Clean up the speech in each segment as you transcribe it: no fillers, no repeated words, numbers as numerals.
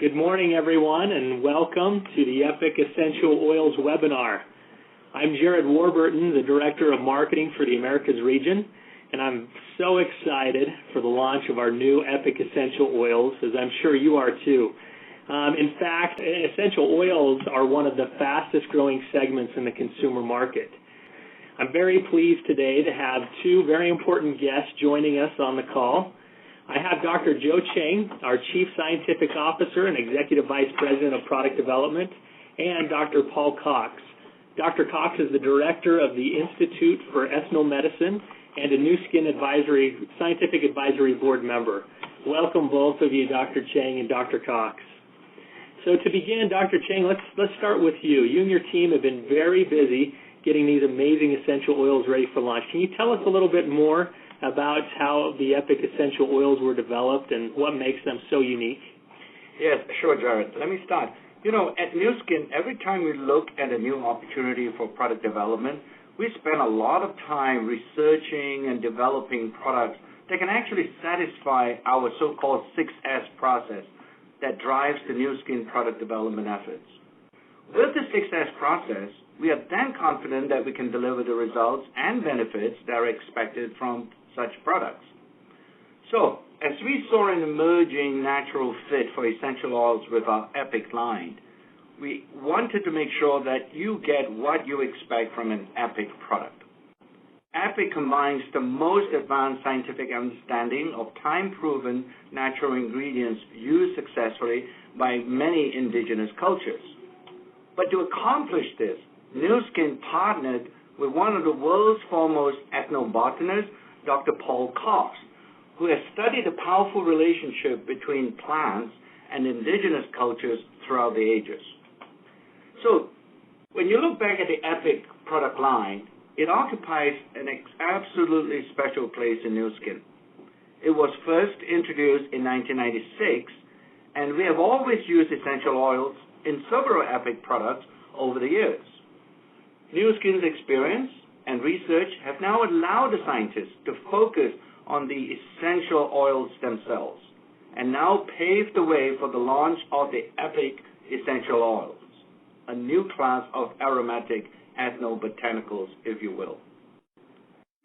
Good morning, everyone, and welcome to the Epoch Essential Oils webinar. I'm Jared Warburton, the Director of Marketing for the Americas region, and I'm so excited for the launch of our new Epoch Essential Oils, as I'm sure you are too. In fact, essential oils are one of the fastest growing segments in the consumer market. I'm very pleased today to have two very important guests joining us on the call. I have Dr. Joe Cheng, our Chief Scientific Officer and Executive Vice President of Product Development, and Dr. Paul Cox. Dr. Cox is the Director of the Institute for Ethnomedicine and a Nu Skin Scientific Advisory Board member. Welcome both of you, Dr. Cheng and Dr. Cox. So to begin, Dr. Cheng, let's start with you. You and your team have been very busy getting these amazing essential oils ready for launch. Can you tell us a little bit more about how the Epoch Essential Oils were developed and what makes them so unique? Yes, sure, Jared. Let me start. At Nu Skin, every time we look at a new opportunity for product development, we spend a lot of time researching and developing products that can actually satisfy our so-called 6S process that drives the Nu Skin product development efforts. With the 6S process, we are then confident that we can deliver the results and benefits that are expected from such products. So, as we saw an emerging natural fit for essential oils with our Epoch line, we wanted to make sure that you get what you expect from an Epoch product. Epoch combines the most advanced scientific understanding of time-proven natural ingredients used successfully by many indigenous cultures. But to accomplish this, Nu Skin partnered with one of the world's foremost ethnobotanists, Dr. Paul Cox, who has studied the powerful relationship between plants and indigenous cultures throughout the ages. So, when you look back at the Epoch product line, it occupies an absolutely special place in Nu Skin. It was first introduced in 1996, and we have always used essential oils in several Epoch products over the years. Nu Skin's experience and research have now allowed the scientists to focus on the essential oils themselves and now pave the way for the launch of the Epoch Essential Oils, a new class of aromatic ethnobotanicals, if you will.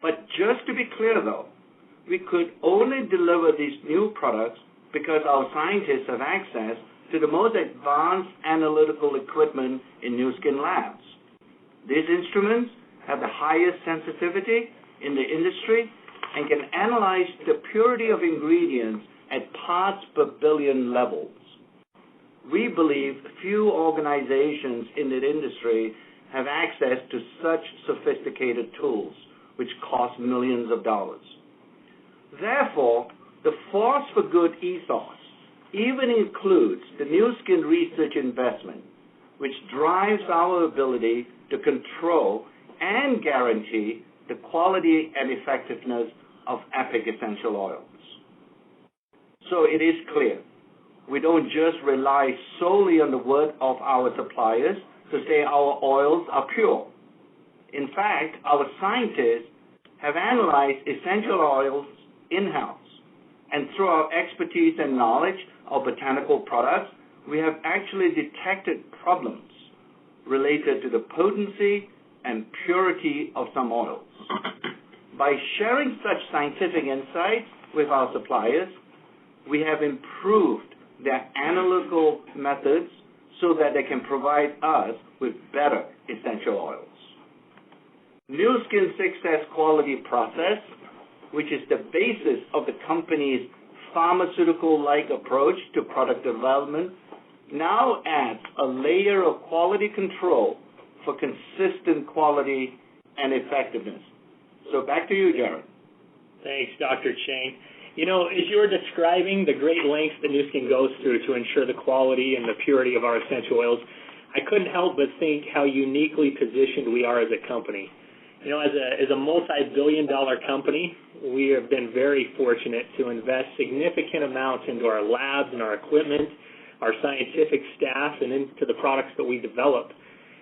But just to be clear, though, we could only deliver these new products because our scientists have access to the most advanced analytical equipment in Nu Skin labs. These instruments have the highest sensitivity in the industry and can analyze the purity of ingredients at parts per billion levels. We believe few organizations in the industry have access to such sophisticated tools, which cost millions of dollars. Therefore, the Force for Good ethos even includes the Nu Skin research investment, which drives our ability to control and guarantee the quality and effectiveness of Epoch essential oils. So it is clear, we don't just rely solely on the word of our suppliers to say our oils are pure. In fact, our scientists have analyzed essential oils in-house, and through our expertise and knowledge of botanical products, we have actually detected problems related to the potency and purity of some oils. By sharing such scientific insights with our suppliers, we have improved their analytical methods so that they can provide us with better essential oils. Nu Skin 6S quality process, which is the basis of the company's pharmaceutical-like approach to product development, now adds a layer of quality control for consistent quality and effectiveness. So back to you, Jared. Thanks, Dr. Cheng. As you were describing the great lengths that Nu Skin goes through to ensure the quality and the purity of our essential oils, I couldn't help but think how uniquely positioned we are as a company. As a multi-billion-dollar company, we have been very fortunate to invest significant amounts into our labs and our equipment, our scientific staff, and into the products that we develop.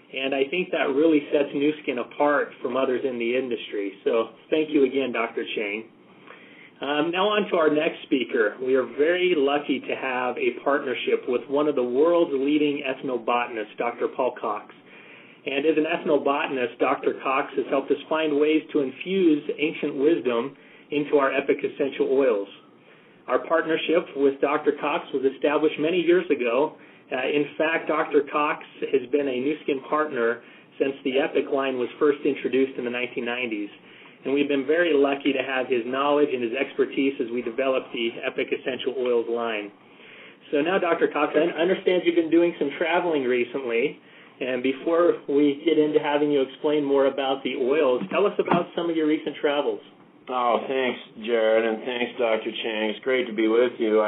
And I think that really sets Nu Skin apart from others in the industry. So thank you again, Dr. Cheng. Now on to our next speaker. We are very lucky to have a partnership with one of the world's leading ethnobotanists, Dr. Paul Cox. And as an ethnobotanist, Dr. Cox has helped us find ways to infuse ancient wisdom into our Epoch essential oils. Our partnership with Dr. Cox was established many years ago. In fact, Dr. Cox has been a Nu Skin partner since the Epoch line was first introduced in the 1990s. And we've been very lucky to have his knowledge and his expertise as we develop the Epoch Essential Oils line. So now, Dr. Cox, I understand you've been doing some traveling recently. And before we get into having you explain more about the oils, tell us about some of your recent travels. Oh, thanks, Jared, and thanks, Dr. Chang. It's great to be with you.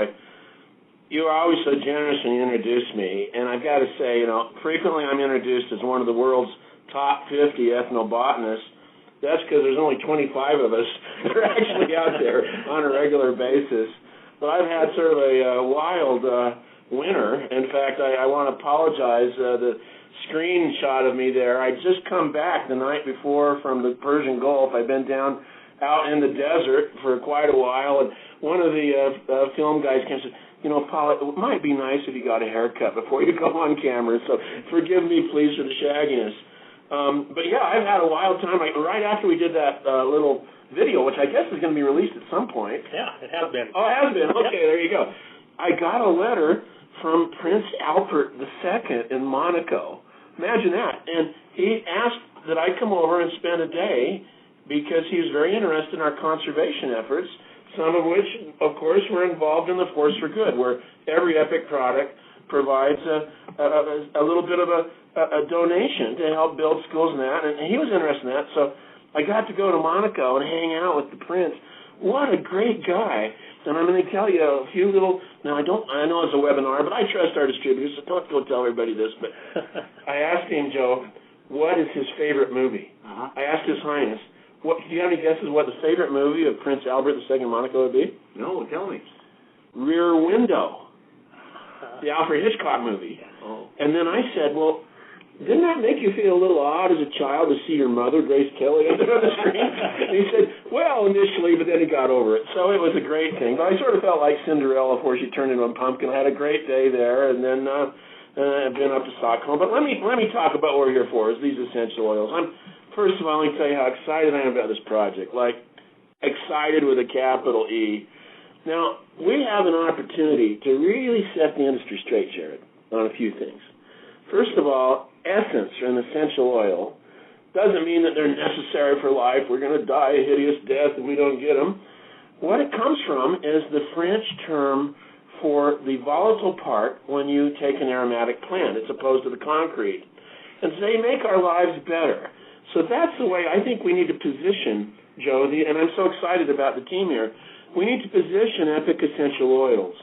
You are always so generous when you introduce me, and I've got to say, frequently I'm introduced as one of the world's top 50 ethnobotanists. That's because there's only 25 of us that are actually out there on a regular basis. But I've had sort of a wild winter. In fact, I want to apologize. The screenshot of me there, I'd just come back the night before from the Persian Gulf. I'd been down out in the desert for quite a while, and one of the film guys came and said, Paul, it might be nice if you got a haircut before you go on camera, so forgive me, please, for the shagginess. But yeah, I've had a wild time. Right after we did that little video, which I guess is going to be released at some point. Yeah, it has been. Oh, it has been? Okay, There you go. I got a letter from Prince Albert II in Monaco. Imagine that. And he asked that I come over and spend a day because he was very interested in our conservation efforts, some of which, of course, were involved in the Force for Good, where every Epoch product provides a little bit of a donation to help build schools and that, and he was interested in that. So I got to go to Monaco and hang out with the prince. What a great guy. And I'm going to tell you a few little, I know it's a webinar, but I trust our distributors, so don't go tell everybody this, but I asked him, Joe, what is his favorite movie? I asked His Highness, do you have any guesses what the favorite movie of Prince Albert II of Monaco would be? No, tell me. Rear Window, the Alfred Hitchcock movie. Oh. And then I said, well, didn't that make you feel a little odd as a child to see your mother, Grace Kelly, on the screen? And he said, well, initially, but then he got over it. So it was a great thing. But I sort of felt like Cinderella before she turned into a pumpkin. I had a great day there, and then I've been up to Stockholm. But let me talk about what we're here for, is these essential oils. First of all, let me tell you how excited I am about this project, like excited with a capital E. Now, we have an opportunity to really set the industry straight, Jared, on a few things. First of all, essence or an essential oil doesn't mean that they're necessary for life. We're going to die a hideous death if we don't get them. What it comes from is the French term for the volatile part when you take an aromatic plant as opposed to the concrete. And so they make our lives better. So that's the way I think we need to position, Joe, and I'm so excited about the team here. We need to position Epoch essential oils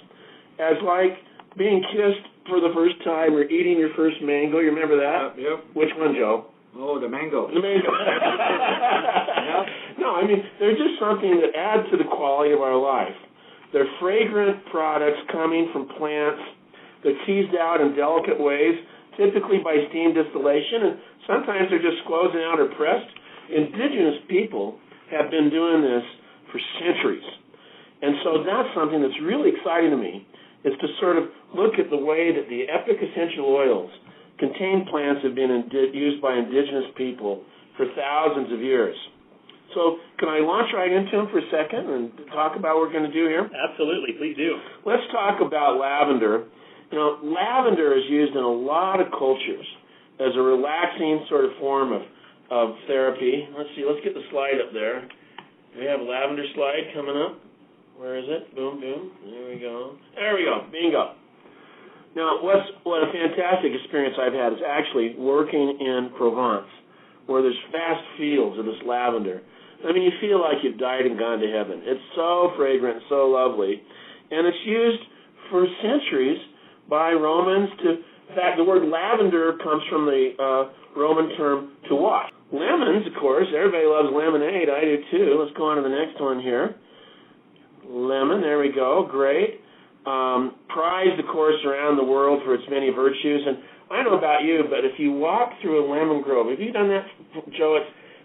as like being kissed for the first time or eating your first mango. You remember that? Yep. Which one, Joe? Oh, the mango. The mango. No, I mean, they're just something that adds to the quality of our life. They're fragrant products coming from plants. They're teased out in delicate ways, typically by steam distillation, and sometimes they're just squozen out or pressed. Indigenous people have been doing this for centuries. And so that's something that's really exciting to me, is to sort of look at the way that the Epoch essential oils contain plants that have been used by indigenous people for thousands of years. So can I launch right into them for a second and talk about what we're going to do here? Absolutely, please do. Let's talk about lavender. Lavender is used in a lot of cultures as a relaxing sort of form of therapy. Let's see, let's get the slide up there. We have a lavender slide coming up. Where is it? Boom, boom. There we go. There we go. Bingo. Now, what a fantastic experience I've had is actually working in Provence, where there's vast fields of this lavender. I mean, you feel like you've died and gone to heaven. It's so fragrant, so lovely. And it's used for centuries by Romans in fact, the word lavender comes from the Roman term to wash. Lemons, of course, everybody loves lemonade. I do too. Let's go on to the next one here. Lemon, there we go, great. Prized, of course, around the world for its many virtues. And I don't know about you, but if you walk through a lemon grove, have you done that, Joe?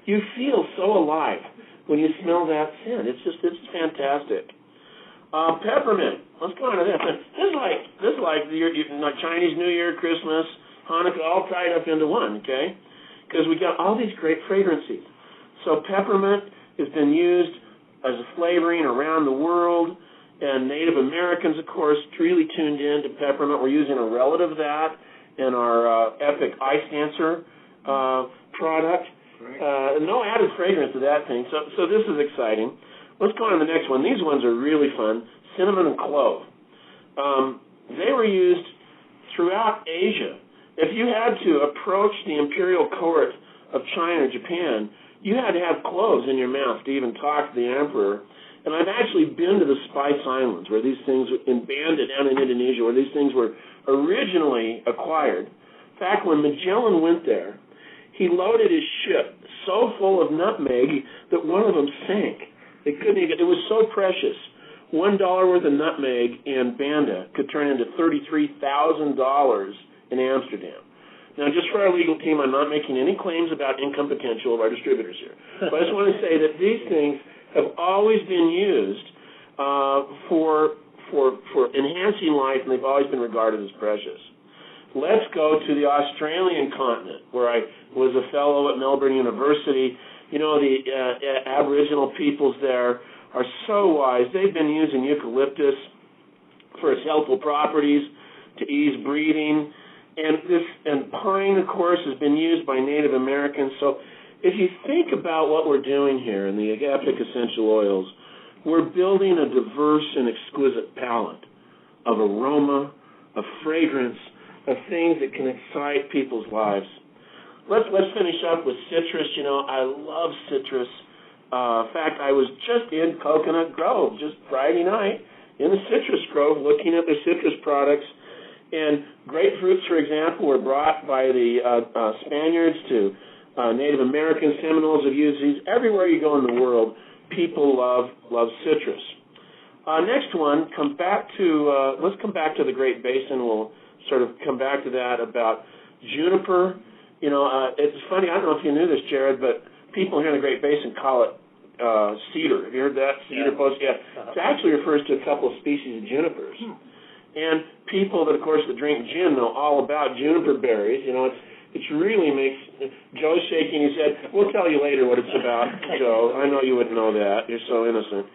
You feel so alive when you smell that scent. It's fantastic. Peppermint. Let's go on to this. This is like Chinese New Year, Christmas, Hanukkah, all tied up into one, okay? Because we got all these great fragrances. So peppermint has been used as a flavoring around the world, and Native Americans, of course, really tuned in to peppermint. We're using a relative of that in our Epoch Ice Dancer product. No added fragrance to that thing. So this is exciting. Let's go on to the next one. These ones are really fun. Cinnamon and clove. They were used throughout Asia. If you had to approach the imperial court of China or Japan, you had to have cloves in your mouth to even talk to the emperor. And I've actually been to the Spice Islands, where these things, in Banda down in Indonesia, where these things were originally acquired. In fact, when Magellan went there, he loaded his ship so full of nutmeg that one of them sank. It was so precious. $1 worth of nutmeg in Banda could turn into $33,000 in Amsterdam. Now, just for our legal team, I'm not making any claims about income potential of our distributors here. But I just want to say that these things have always been used for enhancing life, and they've always been regarded as precious. Let's go to the Australian continent, where I was a fellow at Melbourne University. You know, the Aboriginal peoples there are so wise. They've been using eucalyptus for its healthful properties to ease breathing. And pine, of course, has been used by Native Americans. So if you think about what we're doing here in the Epoch Essential Oils, we're building a diverse and exquisite palette of aroma, of fragrance, of things that can excite people's lives. Let's finish up with citrus. You know, I love citrus. In fact, I was just in Coconut Grove just Friday night in the citrus grove looking at the citrus products. And grapefruits, for example, were brought by the Spaniards to Native American Seminoles have used these. Everywhere you go in the world, people love citrus. Next one, let's come back to the Great Basin. We'll sort of come back to that about juniper. You know, it's funny, I don't know if you knew this, Jared, but people here in the Great Basin call it cedar. Have you heard that? Cedar post? Yeah. It actually refers to a couple of species of junipers. And people that, of course, that drink gin know all about juniper berries. You know, it really makes Joe's shaking his head. We'll tell you later what it's about, Joe. I know you wouldn't know that. You're so innocent.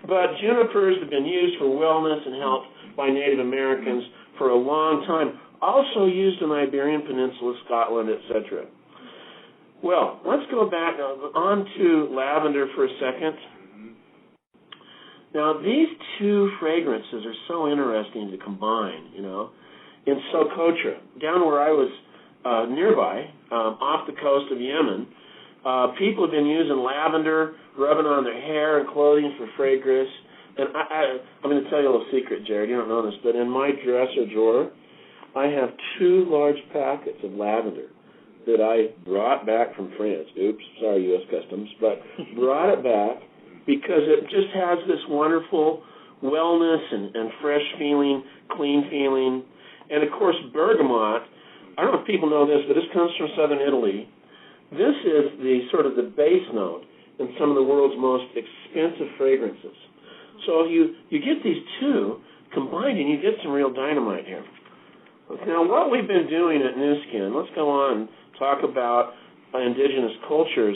But junipers have been used for wellness and health by Native Americans for a long time. Also used in the Iberian Peninsula, Scotland, etc. Well, let's go back on to lavender for a second. Now, these two fragrances are so interesting to combine, you know. In Socotra, down where I was nearby, off the coast of Yemen, people have been using lavender, rubbing on their hair and clothing for fragrance. And I'm going to tell you a little secret, Jared. You don't know this, but in my dresser drawer, I have 2 large packets of lavender that I brought back from France. Oops, sorry, U.S. Customs, but brought it back because it just has this wonderful wellness and fresh feeling, clean feeling. And, of course, bergamot, I don't know if people know this, but this comes from southern Italy. This is the sort of the base note in some of the world's most expensive fragrances. So you get these two combined and you get some real dynamite here. Now, what we've been doing at New Skin, let's go on and talk about indigenous cultures.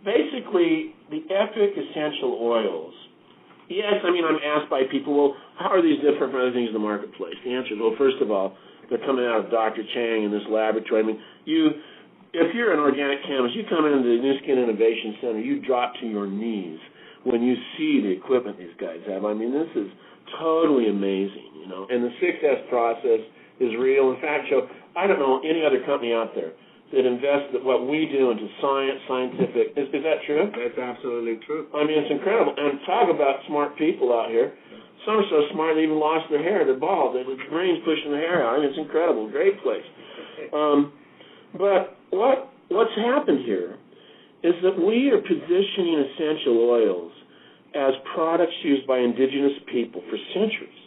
Basically, the Epoch essential oils. Yes, I mean, I'm asked by people, well, how are these different from other things in the marketplace? The answer is, well, first of all, they're coming out of Dr. Chang in this laboratory. I mean, if you're an organic chemist, you come into the New Skin Innovation Center, you drop to your knees when you see the equipment these guys have. I mean, this is totally amazing, you know. And the 6S process is real. In fact, Joe, I don't know any other company out there that invests what we do into science, scientific. Is that true? That's absolutely true. I mean, it's incredible. And talk about smart people out here. Some are so smart they even lost their hair. They're bald. The brain's pushing the hair out. I mean, it's incredible. Great place. But what's happened here is that we are positioning essential oils as products used by indigenous people for centuries.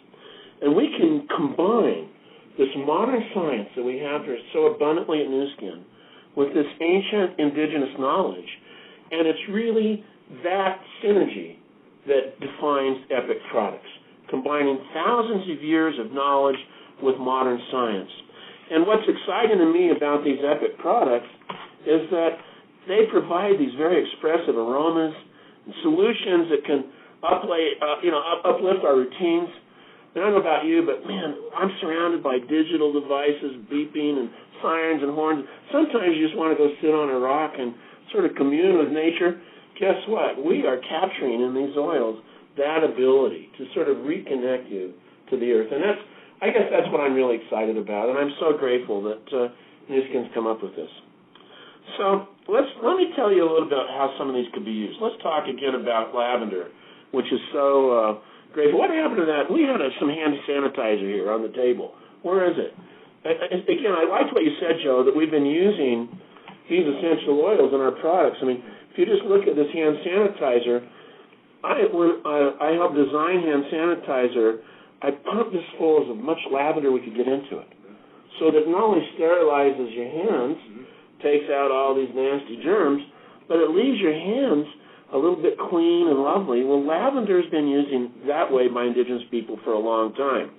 And we can combine this modern science that we have here so abundantly at New Skin with this ancient indigenous knowledge, And it's really that synergy that defines Epoch products, combining thousands of years of knowledge with modern science. And what's exciting to me about these Epoch products is that they provide these very expressive aromas and solutions that can uplift our routines. And I don't know about you, but man, I'm surrounded by digital devices, beeping and sirens and horns. Sometimes you just want to go sit on a rock and sort of commune with nature. Guess what? We are capturing in these oils that ability to sort of reconnect you to the earth. And I guess that's what I'm really excited about. And I'm so grateful that Nu Skin's come up with this. So let me tell you a little bit how some of these could be used. Let's talk again about lavender, which is so grateful. What happened to that? We had some hand sanitizer here on the table. Where is it? Again, I liked what you said, Joe, that we've been using these essential oils in our products. I mean, if you just look at this hand sanitizer, when I helped design hand sanitizer, I pumped this full of as much lavender we could get into it, so that not only sterilizes your hands, takes out all these nasty germs, but it leaves your hands a little bit clean and lovely. Well, lavender's been used that way by indigenous people for a long time.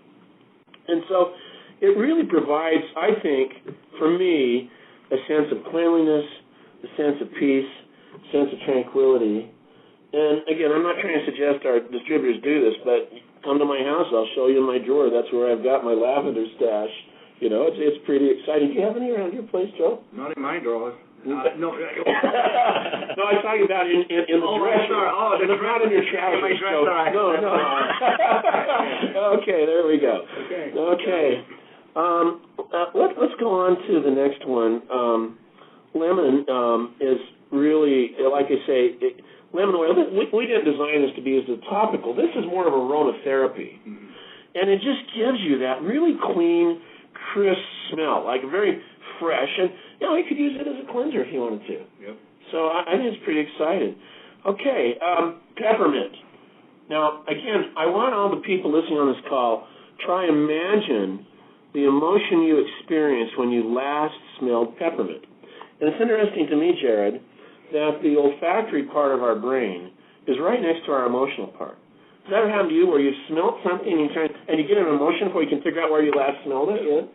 And so it really provides, I think, for me, a sense of cleanliness, a sense of peace, a sense of tranquility. And again, I'm not trying to suggest our distributors do this, but come to my house, I'll show you in my drawer. That's where I've got my lavender stash. You know, it's pretty exciting. Do you have any around your place, Joe? Not in my drawer. No. No, I'm talking about in the dresser. Oh, the dresser. Not in your trousers. My dresser. No. Okay, there we go. Okay. Let's go on to the next one. Lemon is really, like I say, lemon oil. We didn't design this to be used as topical. This is more of aromatherapy. And it just gives you that really clean, crisp smell, like very fresh. And, you could use it as a cleanser if you wanted to. Yep. So I think it's pretty exciting. Okay, peppermint. Now, again, I want all the people listening on this call, try and imagine the emotion you experienced when you last smelled peppermint. And it's interesting to me, Jared, that the olfactory part of our brain is right next to our emotional part. Has that ever happened to you where you've smelled something and you get an emotion before you can figure out where you last smelled it? Yeah?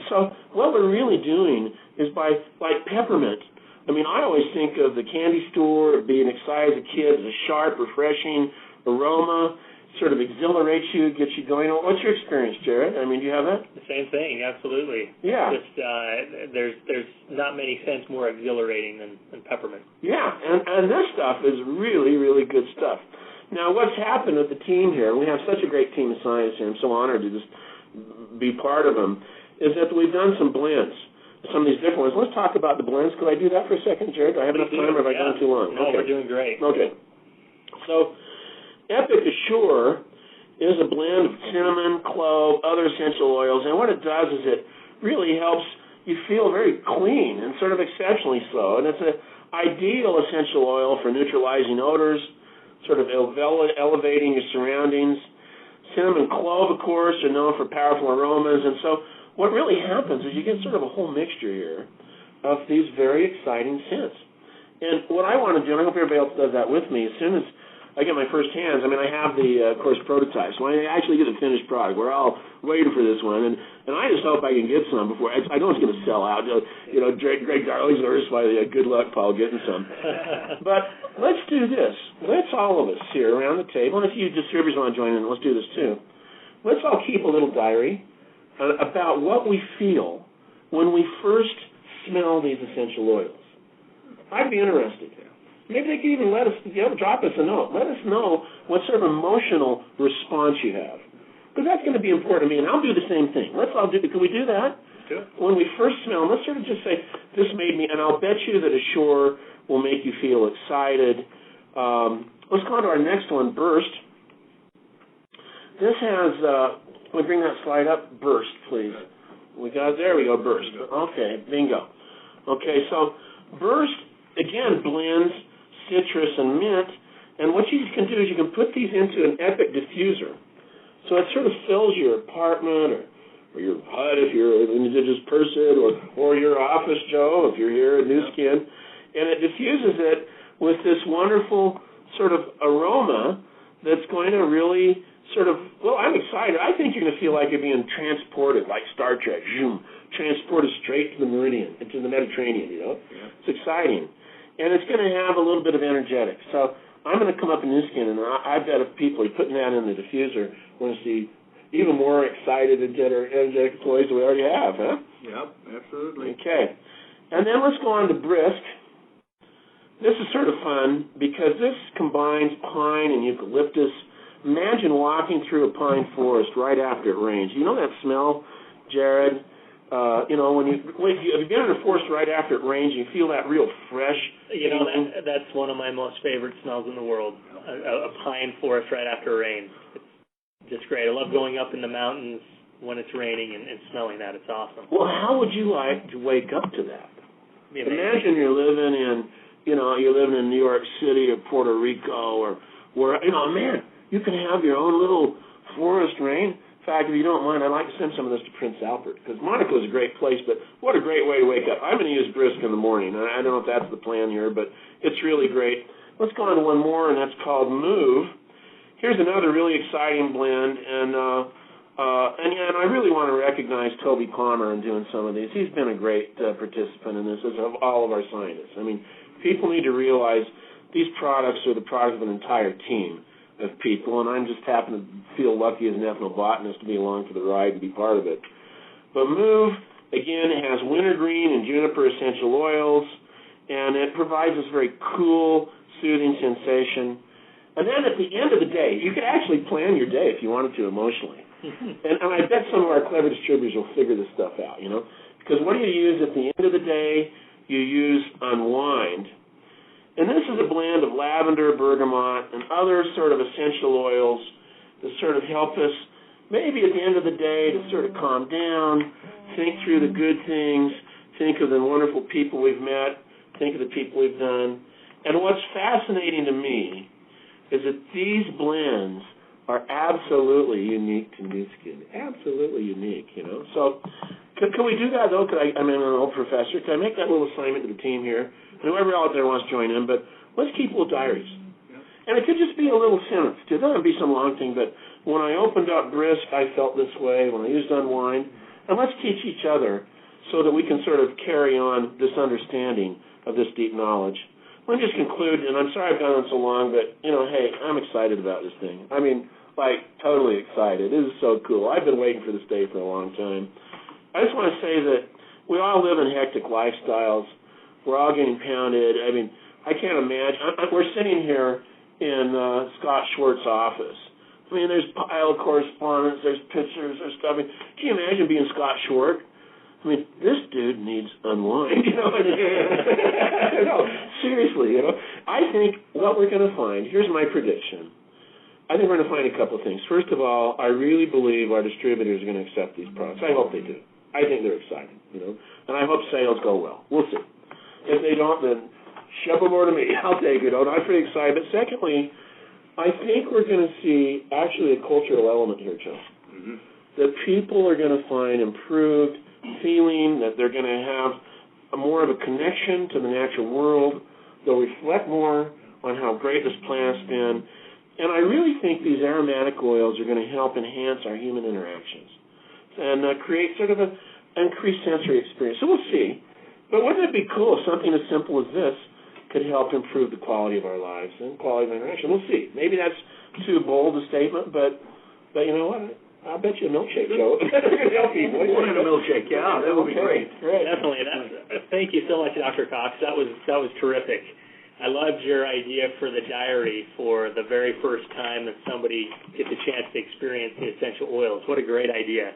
So what we're really doing is like peppermint. I mean, I always think of the candy store being excited as a kid, as a sharp, refreshing aroma, sort of exhilarates you, gets you going. What's your experience, Jared? I mean, do you have that? The same thing, absolutely. Yeah. Just there's not many scents more exhilarating than peppermint. Yeah, and this stuff is really, really good stuff. Now, what's happened with the team here, we have such a great team of scientists here, I'm so honored to just be part of them, is that we've done some blends, some of these different ones. Let's talk about the blends. Could I do that for a second, Jared? Do I have enough time, or have I gone too long? No, okay. We're doing great. Okay. So, Epoch Assure is a blend of cinnamon, clove, other essential oils, and what it does is it really helps you feel very clean and sort of exceptionally so. And it's an ideal essential oil for neutralizing odors, sort of elevating your surroundings. Cinnamon and clove, of course, are known for powerful aromas, and so what really happens is you get sort of a whole mixture here of these very exciting scents. And what I want to do, and I hope everybody else does that with me, as soon as I get my first hands, I mean, I have the, of course, prototypes. So I actually get the finished product. We're all waiting for this one, and I just hope I can get some before. I know it's going to sell out. Greg Darling's nervous by the good luck, Paul, getting some. But let's do this. Let's all of us here around the table, and if you distributors want to join in, let's do this too. Let's all keep a little diary about what we feel when we first smell these essential oils. I'd be interested. Maybe they could even drop us a note. Let us know what sort of emotional response you have. Because that's going to be important to me, and I'll do the same thing. Let's all do it. Can we do that? Sure. When we first smell them, let's sort of just say, this made me, and I'll bet you that Assure will make you feel excited. Let's go on to our next one, Burst. This has, can we bring that slide up? Burst, please. There we go, Burst. Okay, bingo. Okay, so Burst, again, blends citrus and mint, and what you can do is you can put these into an Epoch diffuser. So it sort of fills your apartment or your hut if you're an indigenous person, or your office, Joe, if you're here at Nu Skin, and it diffuses it with this wonderful sort of aroma that's going to really sort of, well, I'm excited. I think you're going to feel like you're being transported, like Star Trek, zoom, transported straight to the meridian, into the Mediterranean, you know. Yeah. It's exciting. And it's going to have a little bit of energetic. So I'm going to come up in New Skin, and I bet if people are putting that in the diffuser, we're going to see even more excited and energetic employees than we already have, huh? Yep, absolutely. Okay. And then let's go on to Brisk. This is sort of fun because this combines pine and eucalyptus. Imagine walking through a pine forest right after it rains. You know that smell, Jared? You know, when you have you been in a forest right after it rains, you feel that real fresh. You know, that's one of my most favorite smells in the world. A pine forest right after rain. It's just great. I love going up in the mountains when it's raining and smelling that. It's awesome. Well, how would you like to wake up to that? Imagine you're living in, you know, you're living in New York City or Puerto Rico or where, you know, man, you can have your own little forest rain. In fact, if you don't mind, I'd like to send some of this to Prince Albert, because Monaco is a great place, but what a great way to wake up. I'm going to use Brisk in the morning. I don't know if that's the plan here, but it's really great. Let's go on to one more, and that's called Move. Here's another really exciting blend, and I really want to recognize Toby Palmer in doing some of these. He's been a great participant in this, as have all of our scientists. I mean, people need to realize these products are the product of an entire team of people, and I'm just happen to feel lucky as an ethnobotanist to be along for the ride and be part of it. But Move, again, it has wintergreen and juniper essential oils, and it provides this very cool, soothing sensation. And then at the end of the day, you could actually plan your day if you wanted to emotionally. And I bet some of our clever distributors will figure this stuff out, you know, because what do you use at the end of the day? You use Unwind. And this is a blend of lavender, bergamot, and other sort of essential oils that sort of help us maybe at the end of the day to sort of calm down, think through the good things, think of the wonderful people we've met, think of the people we've done. And what's fascinating to me is that these blends are absolutely unique to New Skin. Absolutely unique, you know. So can we do that, though? I'm an old professor. Can I make that little assignment to the team here? And whoever out there wants to join in, but let's keep little diaries. Yeah. And it could just be a little sentence. It doesn't be some long thing, but when I opened up Brisk, I felt this way. When I used Unwind, and let's teach each other so that we can sort of carry on this understanding of this deep knowledge. Let me just conclude, and I'm sorry I've gone on so long, but, you know, hey, I'm excited about this thing. I mean, like, totally excited. This is so cool. I've been waiting for this day for a long time. I just want to say that we all live in hectic lifestyles. We're all getting pounded. I mean, I can't imagine. We're sitting here in Scott Schwartz's office. I mean, there's pile of correspondence, there's pictures, there's stuff. I mean, can you imagine being Scott Schwartz? I mean, this dude needs Unwind, you know. No, seriously, you know. I think what we're going to find, here's my prediction. I think we're going to find a couple of things. First of all, I really believe our distributors are going to accept these products. I hope they do. I think they're excited, you know. And I hope sales go well. We'll see. If they don't, then shove them over to me. I'll take it. I'm pretty excited. But secondly, I think we're going to see actually a cultural element here, Joe. Mm-hmm. That people are going to find improved feeling, that they're going to have more of a connection to the natural world. They'll reflect more on how great this planet's been. And I really think these aromatic oils are going to help enhance our human interactions and create sort of an increased sensory experience. So we'll see. But wouldn't it be cool if something as simple as this could help improve the quality of our lives and quality of interaction? We'll see. Maybe that's too bold a statement, but you know what? I'll bet you a milkshake, Joe. Help people. One in a milkshake, yeah, that would be great. Definitely. Thank you so much, Dr. Cox. That was terrific. I loved your idea for the diary for the very first time that somebody gets a chance to experience the essential oils. What a great idea.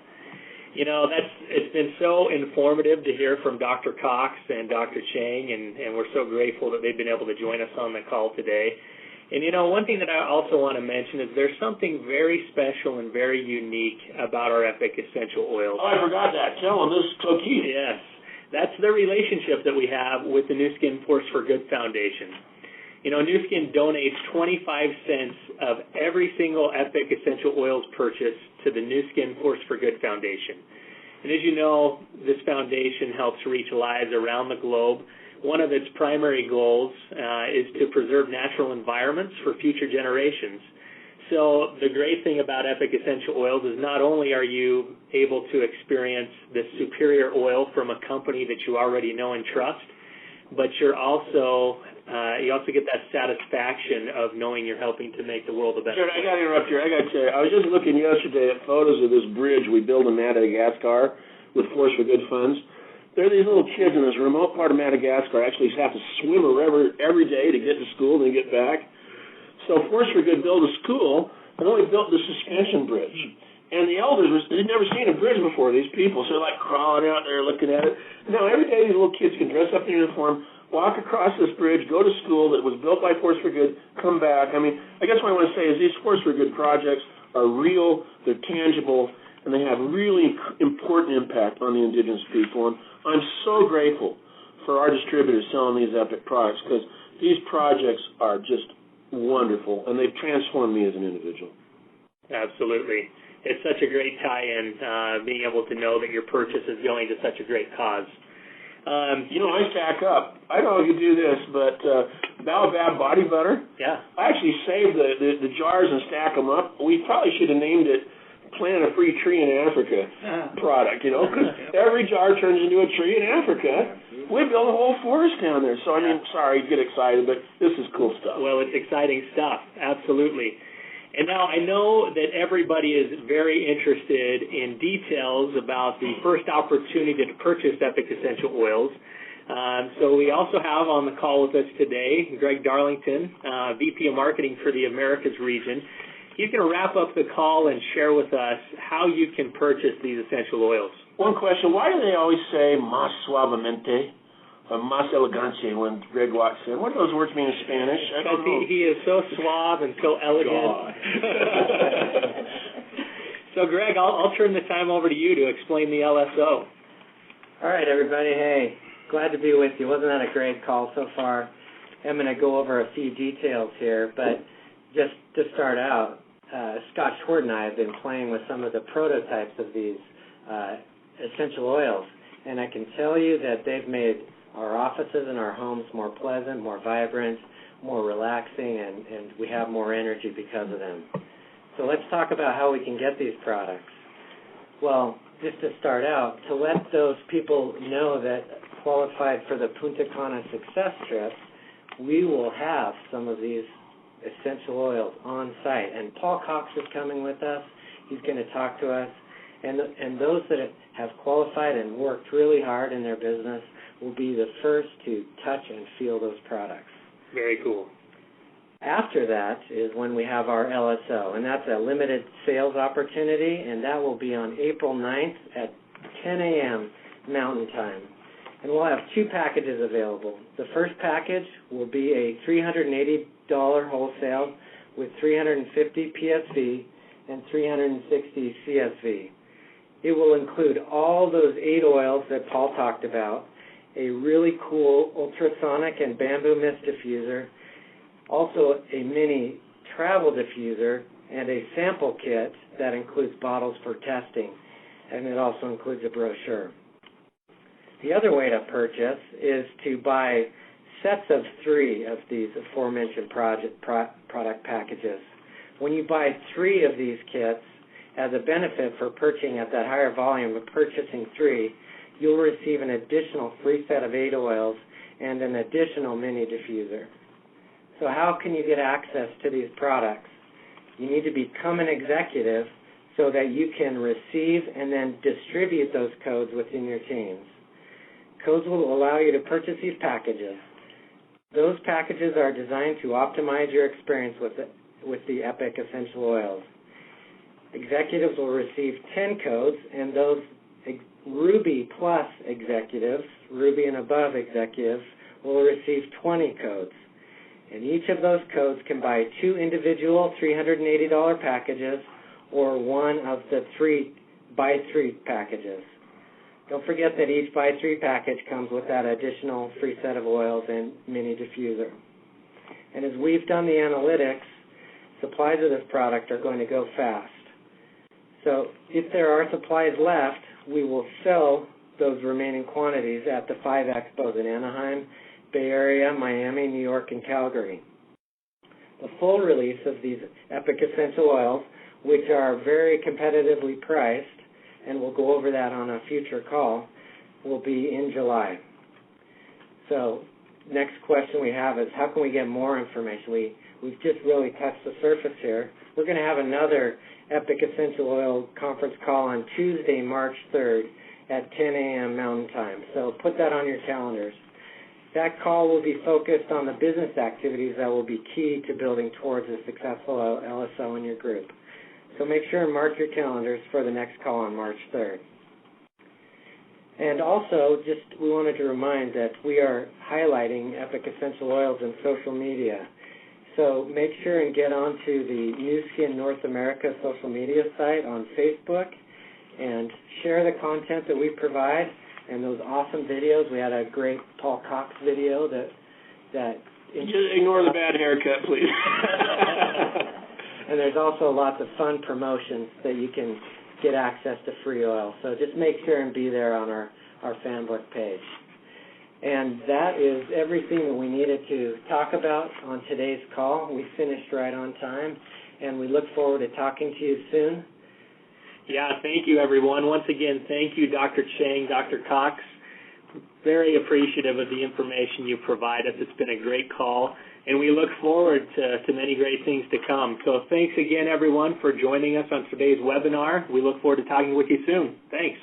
You know, it's been so informative to hear from Dr. Cox and Dr. Chang, and we're so grateful that they've been able to join us on the call today. And, you know, one thing that I also want to mention is there's something very special and very unique about our Epoch essential oils. Oh, I forgot that. Tell them this is so key. Yes. That's the relationship that we have with the New Skin Force for Good Foundation. You know, New Skin donates 25 cents of every single Epoch essential oils purchase to the New Skin Force for Good Foundation. And as you know, this foundation helps reach lives around the globe one of its primary goals is to preserve natural environments for future generations. So the great thing about Epoch Essential Oils is not only are you able to experience this superior oil from a company that you already know and trust, but you also get that satisfaction of knowing you're helping to make the world a better place. Jared, I got to interrupt you. I got to tell you, I was just looking yesterday at photos of this bridge we built in Madagascar with Force for Good funds. There are these little kids in this remote part of Madagascar actually have to swim a river every day to get to school and then get back. So Force for Good built a school and only built the suspension bridge. And the elders, they'd never seen a bridge before, these people, so they're like crawling out there looking at it. Now, every day these little kids can dress up in uniform, walk across this bridge, go to school that was built by Force for Good, come back. I mean, I guess what I want to say is these Force for Good projects are real, they're tangible, and they have really important impact on the indigenous people. And I'm so grateful for our distributors selling these Epoch products because these projects are just wonderful, and they've transformed me as an individual. Absolutely. It's such a great tie-in, being able to know that your purchase is going to such a great cause. I stack up. I don't know if you do this, but Baobab body butter, yeah, I actually saved the jars and stack them up. We probably should have named it Plant a Free Tree in Africa product, because every jar turns into a tree in Africa. We built a whole forest down there. So, sorry to get excited, but this is cool stuff. Well, it's exciting stuff, absolutely. And now I know that everybody is very interested in details about the first opportunity to purchase Epoch Essential Oils. So we also have on the call with us today Greg Darlington, VP of Marketing for the Americas region. He's going to wrap up the call and share with us how you can purchase these essential oils. One question, why do they always say más suavemente or más elegante when Greg walks in? What do those words mean in Spanish? I don't know. He is so suave and so elegant. So, Greg, I'll turn the time over to you to explain the LSO. All right, everybody. Hey, glad to be with you. Wasn't that a great call so far? I'm going to go over a few details here, but just to start out, Scott Schwartz and I have been playing with some of the prototypes of these essential oils, and I can tell you that they've made our offices and our homes more pleasant, more vibrant, more relaxing, and we have more energy because of them. So let's talk about how we can get these products. Well, just to start out, to let those people know that qualified for the Punta Cana Success Trip, we will have some of these essential oils on site. And Paul Cox is coming with us. He's going to talk to us. And those that have qualified and worked really hard in their business will be the first to touch and feel those products. Very cool. After that is when we have our LSO, and that's a limited sales opportunity, and that will be on April 9th at 10 a.m. Mountain Time. And we'll have two packages available. The first package will be a $380 wholesale with 350 PSV and 360 CSV. It will include all those 8 oils that Paul talked about, a really cool ultrasonic and bamboo mist diffuser, also a mini travel diffuser, and a sample kit that includes bottles for testing, and it also includes a brochure. The other way to purchase is to buy sets of 3 of these aforementioned product packages. When you buy 3 of these kits, as a benefit for purchasing at that higher volume of purchasing 3, you'll receive an additional free set of 8 oils and an additional mini diffuser. So how can you get access to these products? You need to become an executive so that you can receive and then distribute those codes within your teams. Codes will allow you to purchase these packages. Those packages are designed to optimize your experience with the Epoch Essential Oils. Executives will receive 10 codes, and those Ruby Plus executives, Ruby and above executives, will receive 20 codes. And each of those codes can buy 2 individual $380 packages or one of the 3 buy 3 packages. Don't forget that each buy 3 package comes with that additional free set of oils and mini diffuser. And as we've done the analytics, supplies of this product are going to go fast. So if there are supplies left, we will sell those remaining quantities at the 5 Expos in Anaheim Bay Area, Miami, New York, and Calgary. The full release of these Epic Essential Oils, which are very competitively priced, and we'll go over that on a future call, will be in July. So next question we have is, how can we get more information? We've just really touched the surface here. We're going to have another Epic Essential Oil conference call on Tuesday, March 3rd at 10 a.m. Mountain Time. So put that on your calendars. That call will be focused on the business activities that will be key to building towards a successful LSO in your group. So make sure and mark your calendars for the next call on March 3rd. And also, we wanted to remind that we are highlighting Epic Essential Oils in social media. So make sure and get onto the New Skin North America social media site on Facebook and share the content that we provide and those awesome videos. We had a great Paul Cox video that just ignore the bad haircut, please. And there's also lots of fun promotions that you can get access to free oil. So just make sure and be there on our fanbook page. And that is everything that we needed to talk about on today's call. We finished right on time, and we look forward to talking to you soon. Yeah, thank you, everyone. Once again, thank you, Dr. Chang, Dr. Cox. Very appreciative of the information you provide us. It's been a great call, and we look forward to many great things to come. So thanks again, everyone, for joining us on today's webinar. We look forward to talking with you soon. Thanks.